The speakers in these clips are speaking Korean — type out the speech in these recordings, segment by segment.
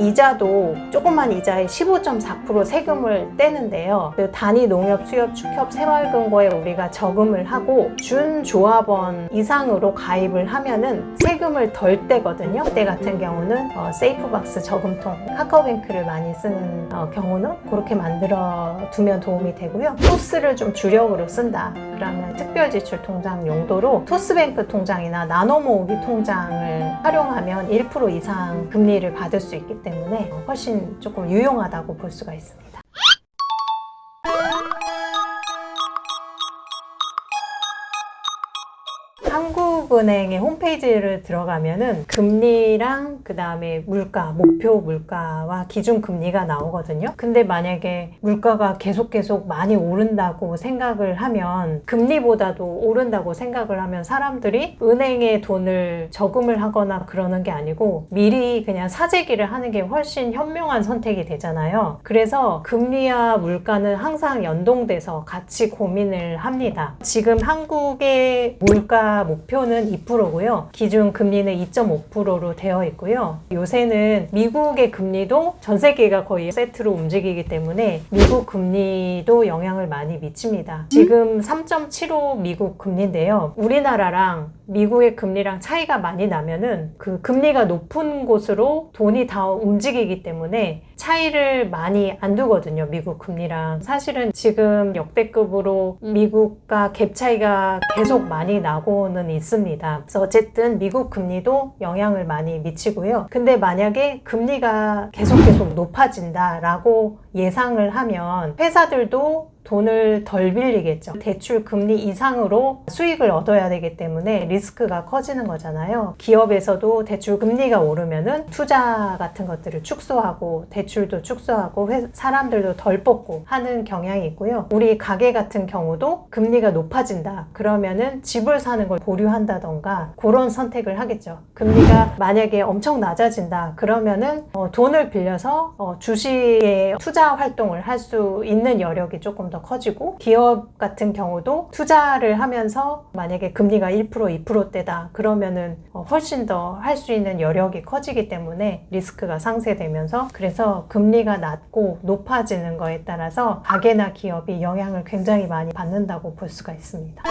이자도 조그만 이자에 15.4% 세금을 떼는데요. 그 단위 농협 수협 축협 새마을금고에 우리가 저금을 하고 준조합원 이상으로 가입을 하면은 세금을 덜 떼거든요. 그때 같은 경우는 세이프박스 저금통, 카카오뱅크를 많이 쓰는 경우는 그렇게 만들어 두면 도움이 되고요. 토스를 좀 주력으로 쓴다 그러면 특별지출 통장 용도로 토스뱅크 통장이나 나눠모으기 통장을 활용하면 1% 이상 금리를 받을 수 있기 때문에 훨씬 조금 유용하다고 볼 수가 있습니다. 한국은행의 홈페이지를 들어가면은 금리랑 그 다음에 물가, 목표 물가와 기준 금리가 나오거든요. 근데 만약에 물가가 계속 많이 오른다고 생각을 하면, 금리보다도 오른다고 생각을 하면 사람들이 은행에 돈을 저금을 하거나 그러는 게 아니고 미리 그냥 사재기를 하는 게 훨씬 현명한 선택이 되잖아요. 그래서 금리와 물가는 항상 연동돼서 같이 고민을 합니다. 지금 한국의 물가 목표는 2%고요. 기준 금리는 2.5%로 되어 있고요. 요새는 미국의 금리도 전 세계가 거의 세트로 움직이기 때문에 미국 금리도 영향을 많이 미칩니다. 지금 3.75 미국 금리인데요. 우리나라랑 미국의 금리랑 차이가 많이 나면은 그 금리가 높은 곳으로 돈이 다 움직이기 때문에 차이를 많이 안 두거든요. 미국 금리랑. 사실은 지금 역대급으로 미국과 갭 차이가 계속 많이 나고는 있습니다. 그래서 어쨌든 미국 금리도 영향을 많이 미치고요. 근데 만약에 금리가 계속 높아진다라고 예상을 하면 회사들도 돈을 덜 빌리겠죠. 대출 금리 이상으로 수익을 얻어야 되기 때문에 리스크가 커지는 거잖아요. 기업에서도 대출 금리가 오르면은 투자 같은 것들을 축소하고 대출도 축소하고 사람들도 덜 뽑고 하는 경향이 있고요. 우리 가게 같은 경우도 금리가 높아진다 그러면은 집을 사는 걸 보류한다던가 그런 선택을 하겠죠. 금리가 만약에 엄청 낮아진다 그러면은 돈을 빌려서 주식에 투자 활동을 할 수 있는 여력이 조금 더 커지고, 기업 같은 경우도 투자를 하면서 만약에 금리가 1%, 2%대다 그러면은 훨씬 더 할 수 있는 여력이 커지기 때문에 리스크가 상쇄되면서, 그래서 금리가 낮고 높아지는 거에 따라서 가게나 기업이 영향을 굉장히 많이 받는다고 볼 수가 있습니다.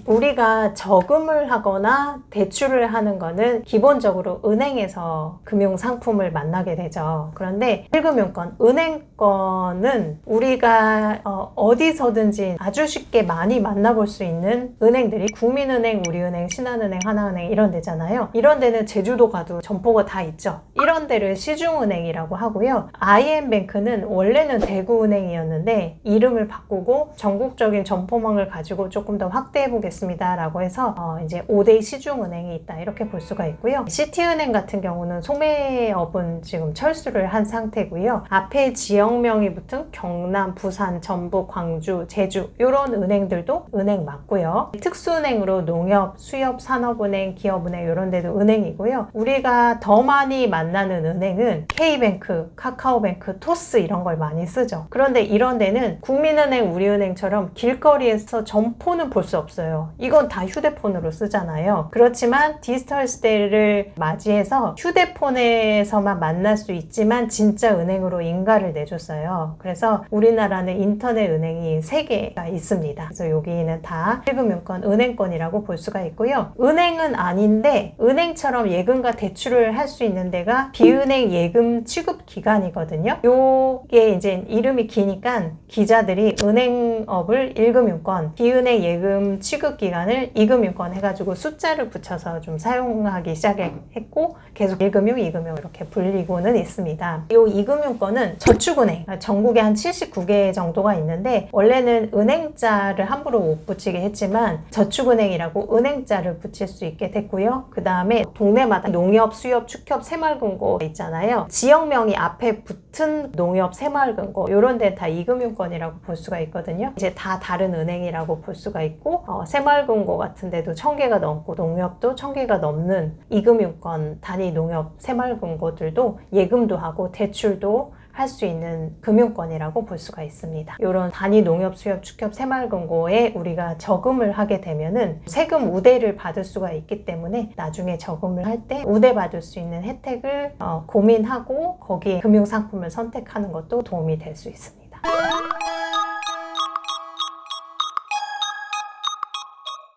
우리가 저금을 하거나 대출을 하는 거는 기본적으로 은행에서 금융상품을 만나게 되죠. 그런데 1금융권, 은행권은 우리가 어디서든지 아주 쉽게 많이 만나볼 수 있는 은행들이 국민은행, 우리은행, 신한은행, 하나은행 이런 데잖아요. 이런 데는 제주도 가도 점포가 다 있죠. 이런 데를 시중은행이라고 하고요. IM뱅크는 원래는 대구은행이었는데 이름을 바꾸고 전국적인 점포망을 가지고 조금 더 확대 보겠습니다 라고 해서 이제 5대 시중은행이 있다 이렇게 볼 수가 있고요. 시티은행 같은 경우는 소매업은 지금 철수를 한 상태고요. 앞에 지역명이 붙은 경남, 부산, 전북, 광주, 제주 이런 은행들도 은행 맞고요. 특수은행으로 농협, 수협, 산업은행, 기업은행 이런 데도 은행이고요. 우리가 더 많이 만나는 은행은 K뱅크, 카카오뱅크, 토스 이런 걸 많이 쓰죠. 그런데 이런 데는 국민은행, 우리은행처럼 길거리에서 점포는 볼 수 없어요. 이건 다 휴대폰으로 쓰잖아요. 그렇지만 디지털 시대를 맞이해서 휴대폰에서만 만날 수 있지만 진짜 은행으로 인가를 내줬어요. 그래서 우리나라는 인터넷 은행이 3개가 있습니다. 그래서 여기는 다 1금융권, 은행권이라고 볼 수가 있고요. 은행은 아닌데 은행처럼 예금과 대출을 할 수 있는 데가 비은행 예금 취급 기관이거든요. 요게 이제 이름이 기니까 기자들이 은행업을 1금융권, 비은행 예금 취급 기간을 2금융권 해가지고 숫자를 붙여서 좀 사용하기 시작했고 계속 1금융, 2금융 이렇게 불리고는 있습니다. 이 2금융권은 저축은행, 전국에 한 79개 정도가 있는데 원래는 은행자를 함부로 못 붙이게 했지만 저축은행이라고 은행자를 붙일 수 있게 됐고요. 그 다음에 동네마다 농협, 수협, 축협, 새마을금고 있잖아요. 지역명이 앞에 붙은 농협, 새마을금고 이런 데는 다 2금융권이라고 볼 수가 있거든요. 이제 다 다른 은행이라고 볼 수가 있고 새마을금고 같은 데도 1000개가 넘고 농협도 1000개가 넘는 2금융권 단위 농협 새마을금고들도 예금도 하고 대출도 할 수 있는 금융권이라고 볼 수가 있습니다. 이런 단위 농협 수협 축협 새마을금고에 우리가 저금을 하게 되면은 세금 우대를 받을 수가 있기 때문에 나중에 저금을 할 때 우대 받을 수 있는 혜택을 고민하고 거기에 금융상품을 선택하는 것도 도움이 될 수 있습니다.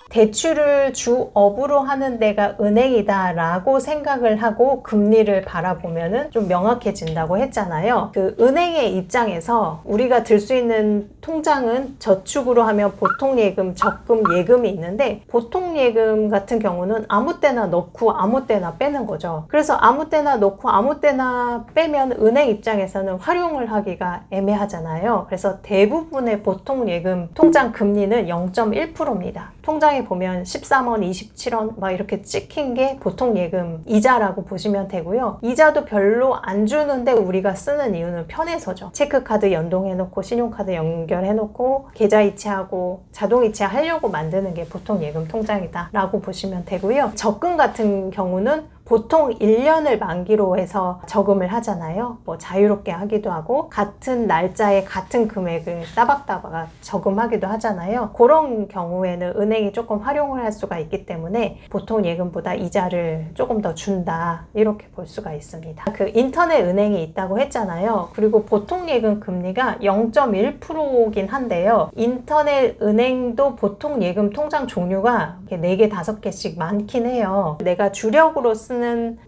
대출을 주업으로 하는 데가 은행이다 라고 생각을 하고 금리를 바라보면은 좀 명확해진다고 했잖아요. 그 은행의 입장에서 우리가 들 수 있는 통장은 저축으로 하면 보통예금, 적금, 예금이 있는데 보통예금 같은 경우는 아무 때나 넣고 아무 때나 빼는 거죠. 그래서 아무 때나 넣고 아무 때나 빼면 은행 입장에서는 활용을 하기가 애매하잖아요. 그래서 대부분의 보통예금 통장 금리는 0.1%입니다. 통장에 보면 13원, 27원 막 이렇게 찍힌 게 보통 예금 이자라고 보시면 되고요. 이자도 별로 안 주는데 우리가 쓰는 이유는 편해서죠. 체크카드 연동해놓고 신용카드 연결해놓고 계좌이체하고 자동이체 하려고 만드는 게 보통 예금 통장이다 라고 보시면 되고요. 적금 같은 경우는 보통 1년을 만기로 해서 저금을 하잖아요. 뭐 자유롭게 하기도 하고 같은 날짜에 같은 금액을 따박따박 저금하기도 하잖아요. 그런 경우에는 은행이 조금 활용을 할 수가 있기 때문에 보통 예금보다 이자를 조금 더 준다 이렇게 볼 수가 있습니다. 그 인터넷 은행이 있다고 했잖아요. 그리고 보통 예금 금리가 0.1%긴 한데요. 인터넷 은행도 보통 예금 통장 종류가 4개, 5개씩 많긴 해요. 내가 주력으로 쓰는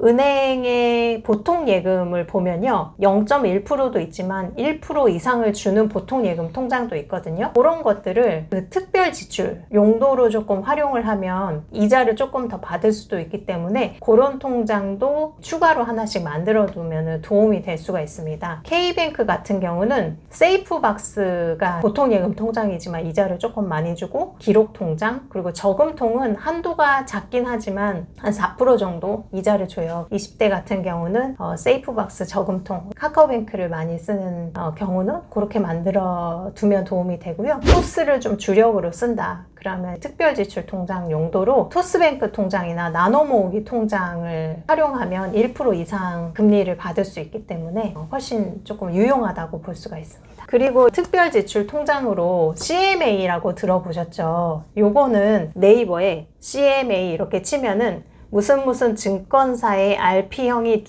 은행의 보통 예금을 보면요. 0.1%도 있지만 1% 이상을 주는 보통 예금 통장도 있거든요. 그런 것들을 그 특별 지출 용도로 조금 활용을 하면 이자를 조금 더 받을 수도 있기 때문에 그런 통장도 추가로 하나씩 만들어 두면 도움이 될 수가 있습니다. K뱅크 같은 경우는 세이프박스가 보통 예금 통장이지만 이자를 조금 많이 주고 기록 통장 그리고 저금통은 한도가 작긴 하지만 한 4% 정도 이자를 줘요. 20대 같은 경우는 세이프박스 저금통 카카오뱅크를 많이 쓰는 경우는 그렇게 만들어 두면 도움이 되고요. 토스를 좀 주력으로 쓴다. 그러면 특별지출 통장 용도로 토스뱅크 통장이나 나눠 모으기 통장을 활용하면 1% 이상 금리를 받을 수 있기 때문에 훨씬 조금 유용하다고 볼 수가 있습니다. 그리고 특별지출 통장으로 CMA라고 들어보셨죠? 요거는 네이버에 CMA 이렇게 치면은 무슨 증권사의 RP형이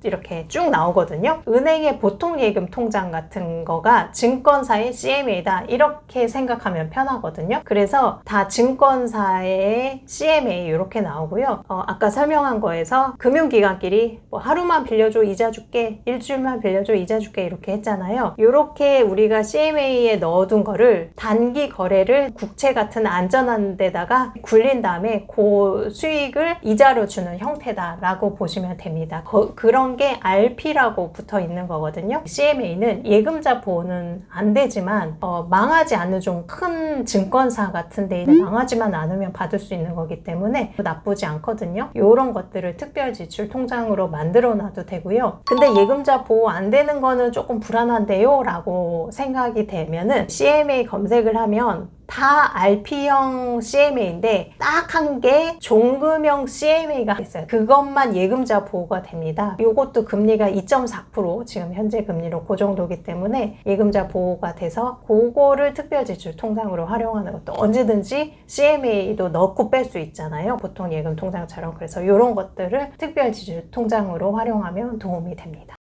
이렇게 쭉 나오거든요. 은행의 보통 예금 통장 같은 거가 증권사의 CMA다 이렇게 생각하면 편하거든요. 그래서 다 증권사의 CMA 이렇게 나오고요. 아까 설명한 거에서 금융기관끼리 뭐 하루만 빌려줘 이자 줄게, 일주일만 빌려줘 이자 줄게 이렇게 했잖아요. 이렇게 우리가 CMA에 넣어둔 거를 단기 거래를 국채 같은 안전한 데다가 굴린 다음에 그 수익을 이자로 주는 형태다라고 보시면 됩니다. 그런 게 RP라고 붙어 있는 거거든요. CMA는 예금자 보호는 안 되지만 망하지 않는 좀 큰 증권사 같은 데 망하지만 않으면 받을 수 있는 거기 때문에 나쁘지 않거든요. 이런 것들을 특별지출 통장으로 만들어 놔도 되고요. 근데 예금자 보호 안 되는 거는 조금 불안한데요 라고 생각이 되면은 CMA 검색을 하면 다 RP형 CMA인데 딱 한 개 종금형 CMA가 있어요. 그것만 예금자 보호가 됩니다. 이것도 금리가 2.4% 지금 현재 금리로 그 정도기 때문에 예금자 보호가 돼서 그거를 특별지출 통장으로 활용하는 것도 언제든지 CMA도 넣고 뺄 수 있잖아요. 보통 예금 통장처럼. 그래서 이런 것들을 특별지출 통장으로 활용하면 도움이 됩니다.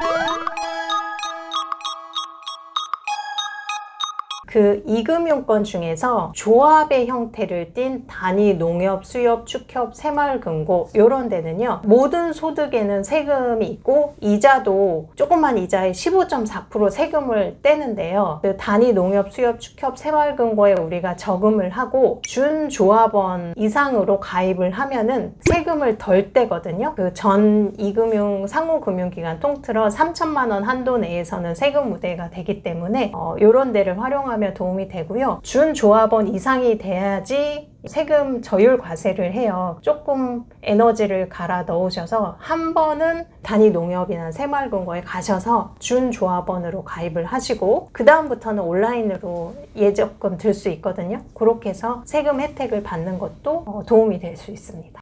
그 이금융권 중에서 조합의 형태를 띈 단위 농협, 수협, 축협, 새마을금고 이런 데는요. 모든 소득에는 세금이 있고 이자도 조그만 이자에 15.4% 세금을 떼는데요. 그 단위 농협, 수협, 축협, 새마을금고에 우리가 저금을 하고 준조합원 이상으로 가입을 하면은 세금을 덜 떼거든요. 그 전 이금융 상호금융기관 통틀어 3천만 원 한도 내에서는 세금 우대가 되기 때문에 이런 데를 활용하면 도움이 되고요. 준조합원 이상이 돼야지 세금 저율 과세를 해요. 조금 에너지를 갈아 넣으셔서 한 번은 단위 농협이나 새마을금고에 가셔서 준조합원으로 가입을 하시고 그 다음부터는 온라인으로 예적금 들 수 있거든요. 그렇게 해서 세금 혜택을 받는 것도 도움이 될 수 있습니다.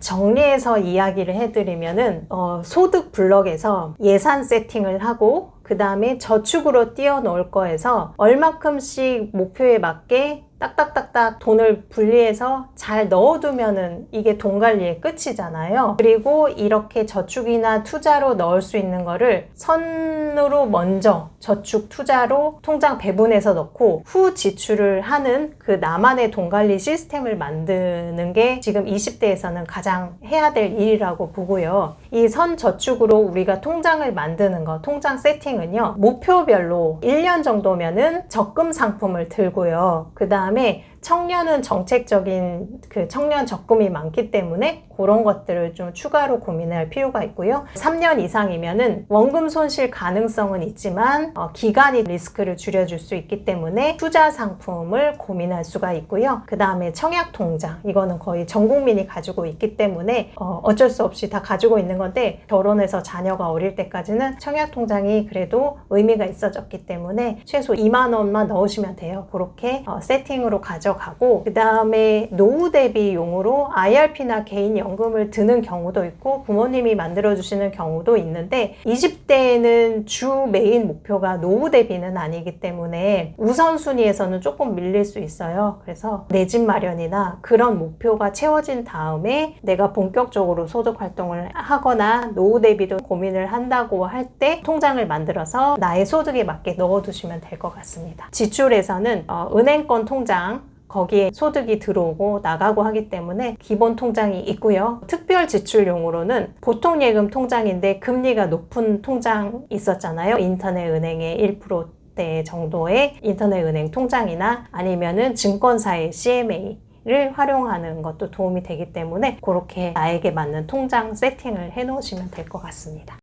정리해서 이야기를 해드리면은 소득 블럭에서 예산 세팅을 하고 그 다음에 저축으로 띄워 놓을 거에서 얼마큼씩 목표에 맞게 딱딱딱딱 돈을 분리해서 잘 넣어두면은 이게 돈 관리의 끝이잖아요. 그리고 이렇게 저축이나 투자로 넣을 수 있는 거를 선으로 먼저 저축 투자로 통장 배분해서 넣고 후 지출을 하는 그 나만의 돈 관리 시스템을 만드는 게 지금 20대에서는 가장 해야 될 일이라고 보고요. 이 선 저축으로 우리가 통장을 만드는 거, 통장 세팅은요, 목표별로 1년 정도면은 적금 상품을 들고요. 그 다음에 청년은 정책적인 그 청년 적금이 많기 때문에 그런 것들을 좀 추가로 고민할 필요가 있고요. 3년 이상이면은 원금 손실 가능성은 있지만 기간이 리스크를 줄여줄 수 있기 때문에 투자 상품을 고민할 수가 있고요. 그 다음에 청약 통장, 이거는 거의 전 국민이 가지고 있기 때문에 어쩔 수 없이 다 가지고 있는 건데, 결혼해서 자녀가 어릴 때까지는 청약 통장이 그래도 의미가 있어졌기 때문에 최소 2만 원만 넣으시면 돼요. 그렇게 세팅으로 가져가고, 그 다음에 노후 대비용으로 IRP나 개인연금을 드는 경우도 있고 부모님이 만들어주시는 경우도 있는데, 20대에는 주 메인 목표가 노후 대비는 아니기 때문에 우선순위에서는 조금 밀릴 수 있어요. 그래서 내 집 마련이나 그런 목표가 채워진 다음에 내가 본격적으로 소득 활동을 하거나 노후 대비도 고민을 한다고 할 때 통장을 만들어서 나의 소득에 맞게 넣어두시면 될 것 같습니다. 지출에서는 은행권 통장, 거기에 소득이 들어오고 나가고 하기 때문에 기본 통장이 있고요. 특별 지출용으로는 보통 예금 통장인데 금리가 높은 통장 있었잖아요. 인터넷 은행의 1%대 정도의 인터넷 은행 통장이나 아니면은 증권사의 CMA를 활용하는 것도 도움이 되기 때문에 그렇게 나에게 맞는 통장 세팅을 해 놓으시면 될 것 같습니다.